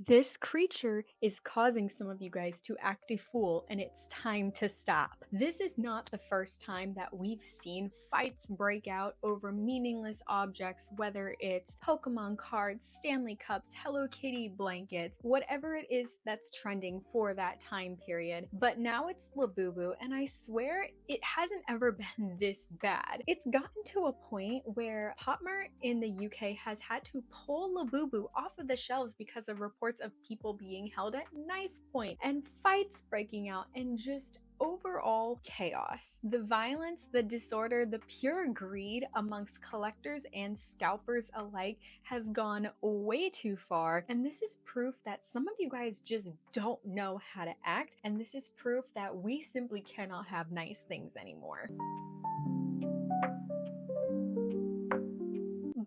This creature is causing some of you guys to act a fool, and it's time to stop. This is not the first time that we've seen fights break out over meaningless objects, whether it's Pokemon cards, Stanley Cups, Hello Kitty blankets, whatever it is that's trending for that time period. But now it's Labubu, and I swear it hasn't ever been this bad. It's gotten to a point where PopMart in the UK has had to pull Labubu off of the shelves because of reports of people being held at knife point and fights breaking out and just overall chaos. The violence, the disorder, the pure greed amongst collectors and scalpers alike has gone way too far, and this is proof that some of you guys just don't know how to act, and this is proof that we simply cannot have nice things anymore.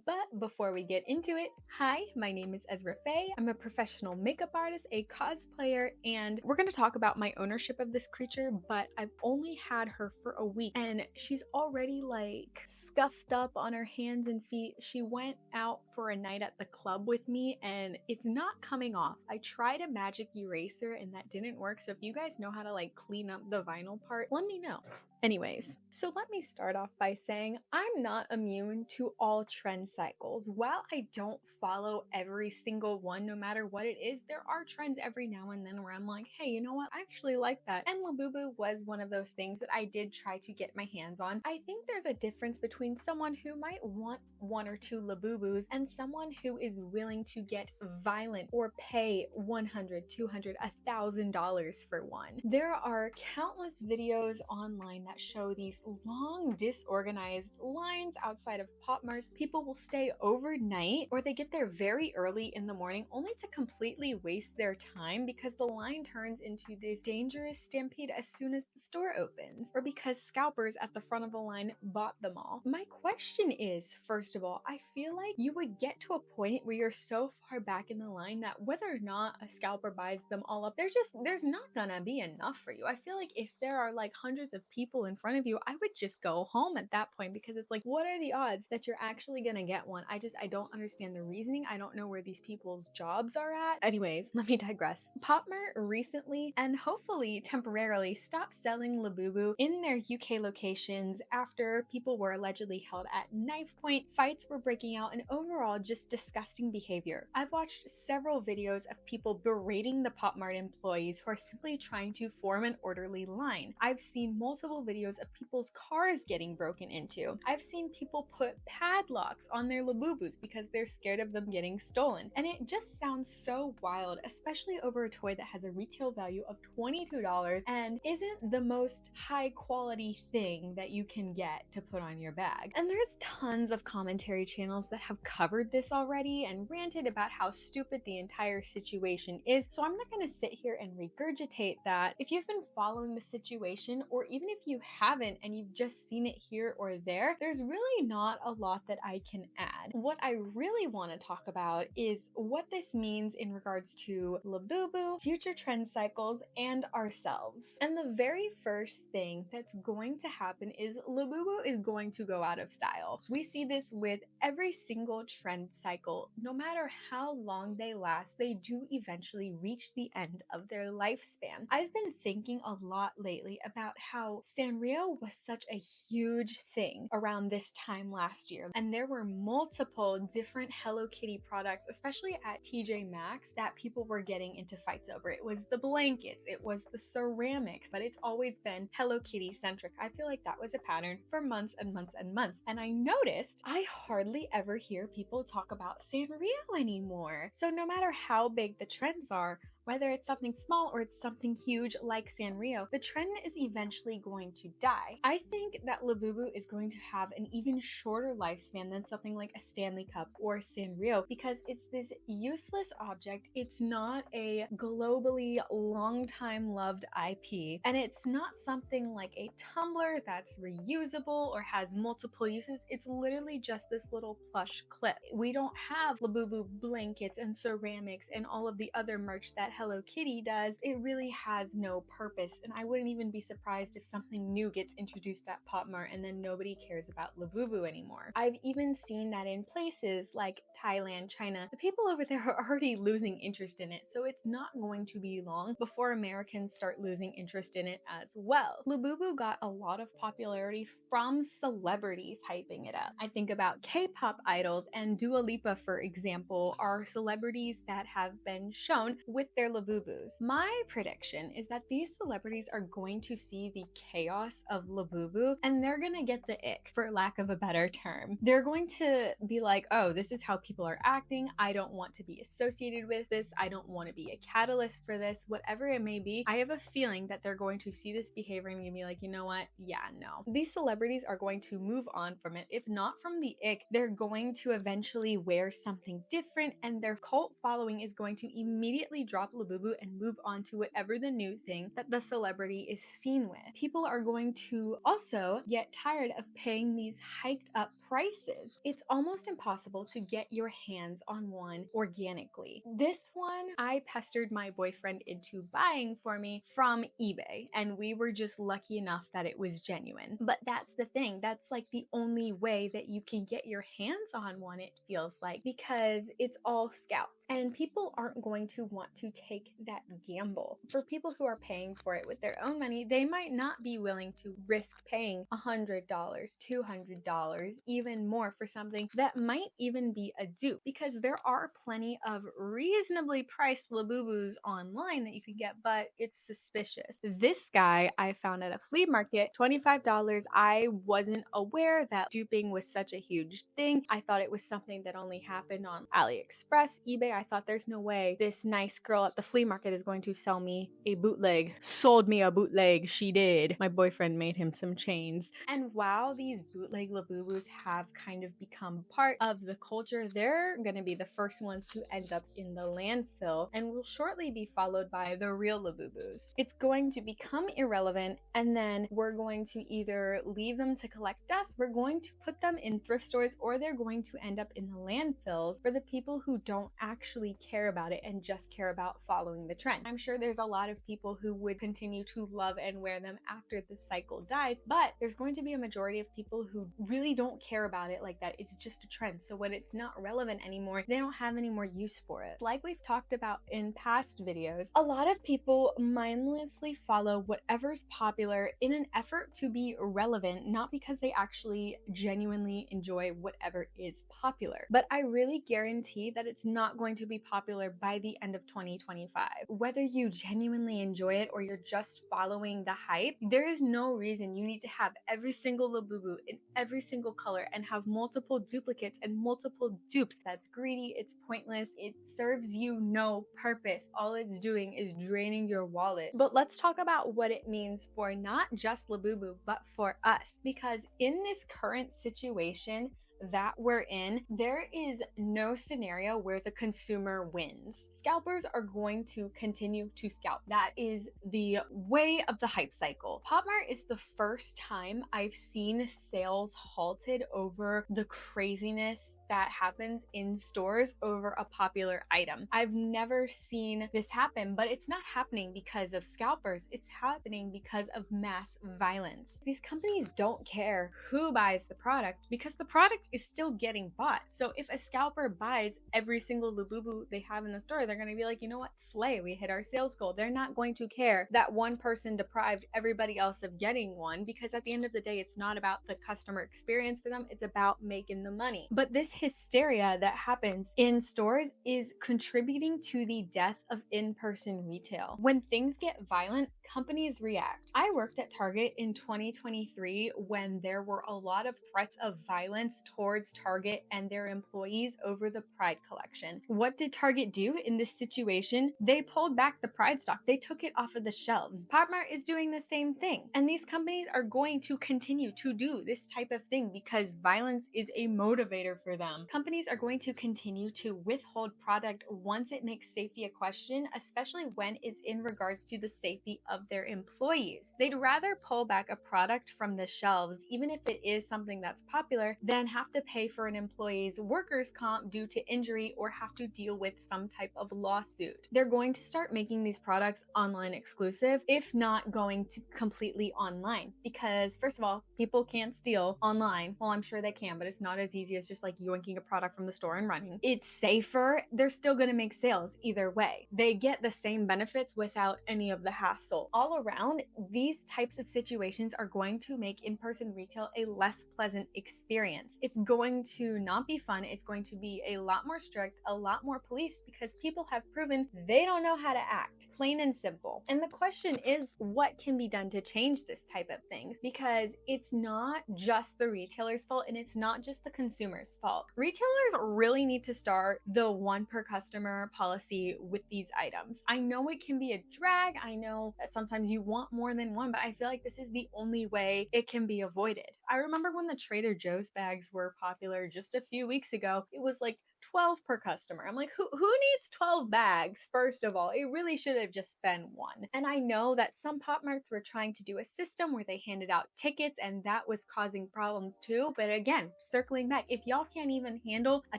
But before we get into it, hi, my name is Ezra Faye. I'm a professional makeup artist, a cosplayer, and we're going to talk about my ownership of this creature, but I've only had her for a week and she's already like scuffed up on her hands and feet. She went out for a night at the club with me and it's not coming off. I tried a magic eraser and that didn't work, so if you guys know how to like clean up the vinyl part, let me know. Anyways, so let me start off by saying I'm not immune to all trend cycles. While I don't follow every single one, no matter what it is, there are trends every now and then where I'm like, hey, you know what? I actually like that. And Labubu was one of those things that I did try to get my hands on. I think there's a difference between someone who might want one or two Labubus and someone who is willing to get violent or pay $100, $200, $1,000 for one. There are countless videos online that show these long disorganized lines outside of Pop Marts. People will stay overnight or they get there very early in the morning only to completely waste their time because the line turns into this dangerous stampede as soon as the store opens, or because scalpers at the front of the line bought them all. My question is, first of all, I feel like you would get to a point where you're so far back in the line that whether or not a scalper buys them all up, there's not gonna be enough for you. I feel like if there are like hundreds of people in front of you, I would just go home at that point because it's like, what are the odds that you're actually gonna get one? I don't understand the reasoning. I don't know where these people's jobs are at. Anyways, let me digress. PopMart recently and hopefully temporarily stopped selling Labubu in their UK locations after people were allegedly held at knife point, fights were breaking out, and overall just disgusting behavior. I've watched several videos of people berating the PopMart employees who are simply trying to form an orderly line. I've seen multiple videos of people's cars getting broken into. I've seen people put padlocks on their Labubus because they're scared of them getting stolen. And it just sounds so wild, especially over a toy that has a retail value of $22 and isn't the most high quality thing that you can get to put on your bag. And there's tons of commentary channels that have covered this already and ranted about how stupid the entire situation is, so I'm not going to sit here and regurgitate that. If you've been following the situation, or even if you haven't and you've just seen it here or there, there's really not a lot that I can add. What I really want to talk about is what this means in regards to Labubu, future trend cycles, and ourselves. And the very first thing that's going to happen is Labubu is going to go out of style. We see this with every single trend cycle. No matter how long they last, they do eventually reach the end of their lifespan. I've been thinking a lot lately about how Sanrio was such a huge thing around this time last year, and there were multiple different Hello Kitty products, especially at TJ Maxx, that people were getting into fights over. It was the blankets, it was the ceramics, but it's always been Hello Kitty centric. I feel like that was a pattern for months and months and months, and I noticed I hardly ever hear people talk about Sanrio anymore. So no matter how big the trends are, whether it's something small or it's something huge like Sanrio, the trend is eventually going to die. I think that Labubu is going to have an even shorter lifespan than something like a Stanley Cup or Sanrio because it's this useless object. It's not a globally long time loved IP, and it's not something like a tumbler that's reusable or has multiple uses. It's literally just this little plush clip. We don't have Labubu blankets and ceramics and all of the other merch that Hello Kitty does, it really has no purpose. And I wouldn't even be surprised if something new gets introduced at Pop Mart and then nobody cares about Labubu anymore. I've even seen that in places like Thailand, China, the people over there are already losing interest in it, so it's not going to be long before Americans start losing interest in it as well. Labubu got a lot of popularity from celebrities hyping it up. I think about K-pop idols, and Dua Lipa, for example, are celebrities that have been shown with their Labubus. My prediction is that these celebrities are going to see the chaos of Labubu and they're gonna get the ick, for lack of a better term. They're going to be like, oh, this is how people are acting. I don't want to be associated with this. I don't want to be a catalyst for this, whatever it may be. I have a feeling that they're going to see this behavior and be like, you know what? Yeah, no. These celebrities are going to move on from it. If not from the ick, they're going to eventually wear something different and their cult following is going to immediately drop Labubu and move on to whatever the new thing that the celebrity is seen with. People are going to also get tired of paying these hiked up prices. It's almost impossible to get your hands on one organically. This one I pestered my boyfriend into buying for me from eBay, and we were just lucky enough that it was genuine. But that's the thing, that's like the only way that you can get your hands on one, it feels like, because it's all scalped. And people aren't going to want to take that gamble. For people who are paying for it with their own money, they might not be willing to risk paying $100, $200, even more for something that might even be a dupe, because there are plenty of reasonably priced Labubus online that you can get, but it's suspicious. This guy I found at a flea market, $25. I wasn't aware that duping was such a huge thing. I thought it was something that only happened on AliExpress, eBay. I thought there's no way this nice girl at the flea market is going to sell me a bootleg. Sold me a bootleg, she did. My boyfriend made him some chains. And while these bootleg Labubus have kind of become part of the culture, they're gonna be the first ones to end up in the landfill and will shortly be followed by the real Labubus. It's going to become irrelevant, and then we're going to either leave them to collect dust, we're going to put them in thrift stores, or they're going to end up in the landfills for the people who don't actually care about it and just care about following the trend. I'm sure there's a lot of people who would continue to love and wear them after the cycle dies, but there's going to be a majority of people who really don't care about it like that. It's just a trend. So when it's not relevant anymore, they don't have any more use for it. Like we've talked about in past videos, a lot of people mindlessly follow whatever's popular in an effort to be relevant, not because they actually genuinely enjoy whatever is popular. But I really guarantee that it's not going to be popular by the end of 2025. Whether you genuinely enjoy it or you're just following the hype, there is no reason you need to have every single Labubu in every single color and have multiple duplicates and multiple dupes. That's greedy, it's pointless, it serves you no purpose. All it's doing is draining your wallet. But let's talk about what it means for not just Labubu, but for us. Because in this current situation that we're in, there is no scenario where the consumer wins. Scalpers are going to continue to scalp. That is the way of the hype cycle. Pop Mart is the first time I've seen sales halted over the craziness that happens in stores over a popular item. I've never seen this happen, but it's not happening because of scalpers. It's happening because of mass violence. These companies don't care who buys the product because the product is still getting bought. So if a scalper buys every single Labubu they have in the store, they're going to be like, you know what, slay, we hit our sales goal. They're not going to care that one person deprived everybody else of getting one, because at the end of the day, it's not about the customer experience for them. It's about making the money. But this hysteria that happens in stores is contributing to the death of in-person retail. When things get violent, companies react. I worked at Target in 2023 when there were a lot of threats of violence towards Target and their employees over the Pride collection. What did Target do in this situation? They pulled back the Pride stock. They took it off of the shelves. Pop Mart is doing the same thing. And these companies are going to continue to do this type of thing because violence is a motivator for them. them. Companies are going to continue to withhold product once it makes safety a question, especially when it's in regards to the safety of their employees. They'd rather pull back a product from the shelves, even if it is something that's popular, than have to pay for an employee's workers' comp due to injury or have to deal with some type of lawsuit. They're going to start making these products online exclusive, if not going to completely online, because first of all, people can't steal online. Well, I'm sure they can, but it's not as easy as just like yoinking a product from the store and running. It's safer. They're still going to make sales either way. They get the same benefits without any of the hassle. All around, these types of situations are going to make in-person retail a less pleasant experience. It's going to not be fun. It's going to be a lot more strict, a lot more policed, because people have proven they don't know how to act. Plain and simple. And the question is, what can be done to change this type of thing? Because it's not just the retailer's fault and it's not just the consumer's fault. Retailers really need to start the one per customer policy with these items. I know it can be a drag. I know that sometimes you want more than one, but I feel like this is the only way it can be avoided. I remember when the Trader Joe's bags were popular just a few weeks ago, it was like 12 per customer. I'm like, who needs 12 bags? First of all, it really should have just been one. And I know that some Pop Marts were trying to do a system where they handed out tickets and that was causing problems too. But again, circling back, if y'all can't even handle a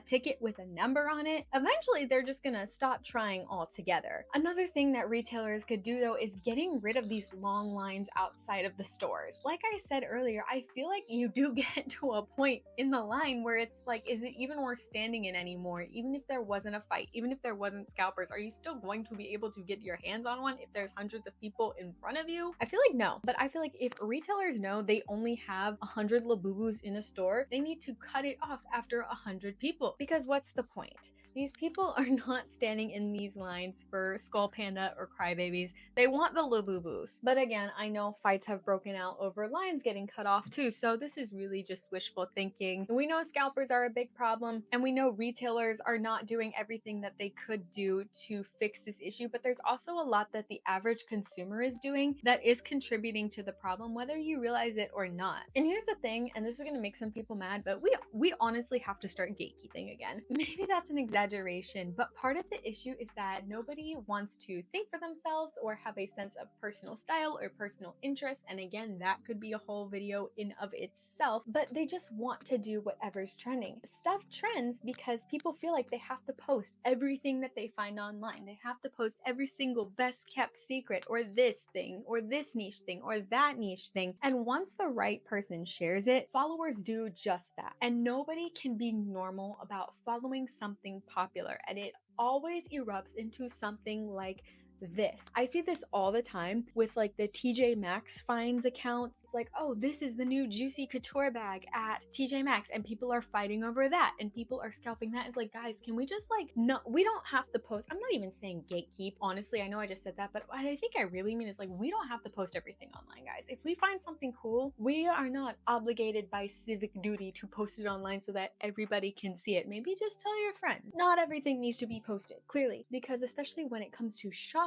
ticket with a number on it, eventually they're just gonna stop trying altogether. Another thing that retailers could do though is getting rid of these long lines outside of the stores. Like I said earlier, I feel like you do get to a point in the line where it's like, is it even worth standing in anymore? Even if there wasn't a fight, even if there wasn't scalpers, are you still going to be able to get your hands on one if there's hundreds of people in front of you? I feel like no, but I feel like if retailers know they only have 100 Labubus in a store, they need to cut it off after 100 people, because what's the point? These people are not standing in these lines for Skull Panda or Crybabies. They want the Labubus. But again, I know fights have broken out over lines getting cut off too, so this is really just wishful thinking. We know scalpers are a big problem, and we know retailers are not doing everything that they could do to fix this issue, but there's also a lot that the average consumer is doing that is contributing to the problem, whether you realize it or not. And here's the thing, and this is gonna make some people mad, but we honestly have to start gatekeeping again. Maybe that's an exaggeration, but part of the issue is that nobody wants to think for themselves or have a sense of personal style or personal interest. And again, that could be a whole video in of itself, but they just want to do whatever's trending. Stuff trends because people feel like they have to post everything that they find online. They have to post every single best kept secret or this thing or this niche thing or that niche thing. And once the right person shares it, followers do just that. And nobody can be normal about following something popular, and it always erupts into something like this. I see this all the time with like the TJ Maxx finds accounts. It's like, oh, this is the new Juicy Couture bag at TJ Maxx, and people are fighting over that and people are scalping that. It's like, guys, can we just like, no, we don't have to post. I'm not even saying gatekeep. Honestly, I know I just said that, but what I think I really mean is like, we don't have to post everything online, guys. If we find something cool, we are not obligated by civic duty to post it online so that everybody can see it. Maybe just tell your friends. Not everything needs to be posted, clearly, because especially when it comes to shopping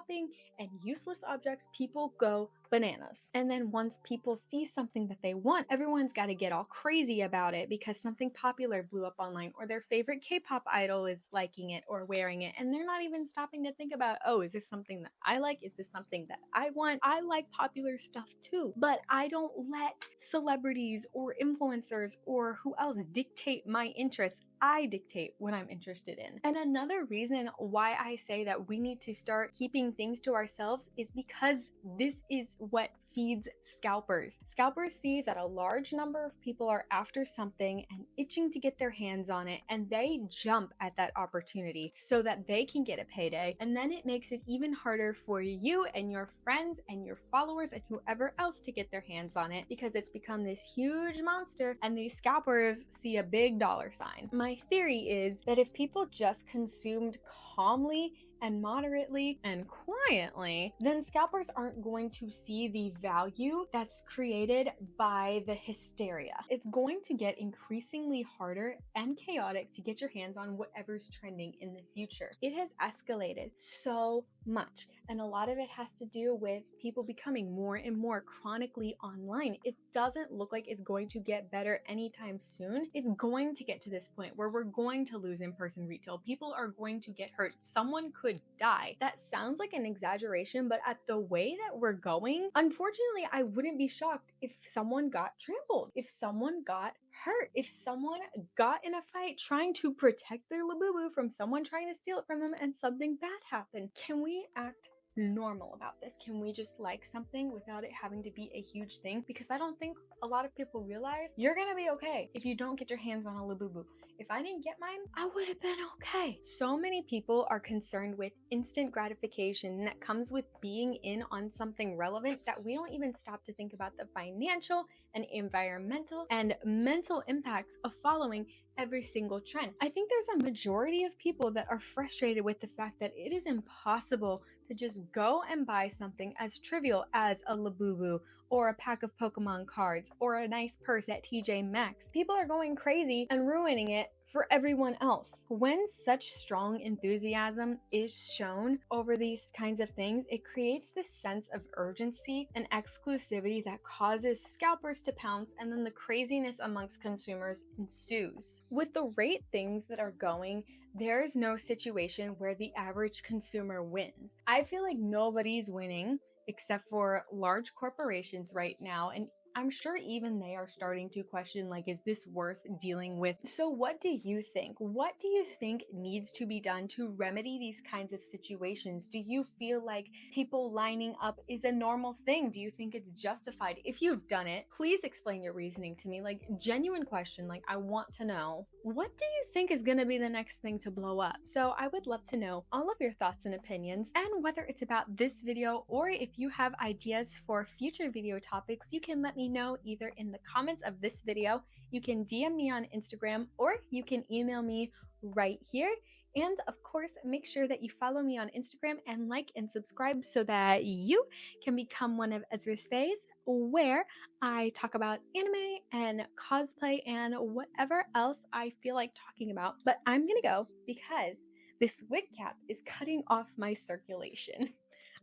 and useless objects, people go bananas. And then once people see something that they want, everyone's got to get all crazy about it because something popular blew up online or their favorite K-pop idol is liking it or wearing it, and they're not even stopping to think about, oh, is this something that I like? Is this something that I want? I like popular stuff too, but I don't let celebrities or influencers or who else dictate my interests. I dictate what I'm interested in. And another reason why I say that we need to start keeping things to ourselves is because this is what feeds scalpers. Scalpers see that a large number of people are after something and itching to get their hands on it, and they jump at that opportunity so that they can get a payday. And then it makes it even harder for you and your friends and your followers and whoever else to get their hands on it, because it's become this huge monster and these scalpers see a big dollar sign. My theory is that if people just consumed calmly and moderately and quietly, then scalpers aren't going to see the value that's created by the hysteria. It's going to get increasingly harder and chaotic to get your hands on whatever's trending in the future. It has escalated so much, and a lot of it has to do with people becoming more and more chronically online. It doesn't look like it's going to get better anytime soon. It's going to get to this point where we're going to lose in-person retail. People are going to get hurt. Someone could die. That sounds like an exaggeration, but at the way that we're going, unfortunately, I wouldn't be shocked if someone got trampled, if someone got hurt, if someone got in a fight trying to protect their Labubu from someone trying to steal it from them and something bad happened. Can we act normal about this? Can we just like something without it having to be a huge thing? Because I don't think a lot of people realize you're gonna be okay if you don't get your hands on a Labubu. If I didn't get mine, I would have been okay. So many people are concerned with instant gratification that comes with being in on something relevant that we don't even stop to think about the financial and environmental and mental impacts of following every single trend. I think there's a majority of people that are frustrated with the fact that it is impossible to just go and buy something as trivial as a Labubu or a pack of Pokemon cards or a nice purse at TJ Maxx. People are going crazy and ruining it for everyone else. When such strong enthusiasm is shown over these kinds of things, it creates this sense of urgency and exclusivity that causes scalpers to pounce, and then the craziness amongst consumers ensues. With the rate things that are going, there's no situation where the average consumer wins. I feel like nobody's winning except for large corporations right now, and I'm sure even they are starting to question, like, is this worth dealing with? So what do you think? What do you think needs to be done to remedy these kinds of situations? Do you feel like people lining up is a normal thing? Do you think it's justified? If you've done it, please explain your reasoning to me. Like, genuine question, like, I want to know. What do you think is gonna be the next thing to blow up? So I would love to know all of your thoughts and opinions, and whether it's about this video or if you have ideas for future video topics, you can let me know either in the comments of this video, you can DM me on Instagram, or you can email me right here. And of course, make sure that you follow me on Instagram and like and subscribe so that you can become one of Ezra's faves, where I talk about anime and cosplay and whatever else I feel like talking about. But I'm gonna go because this wig cap is cutting off my circulation.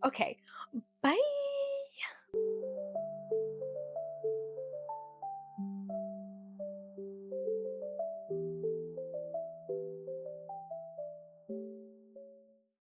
Okay, bye!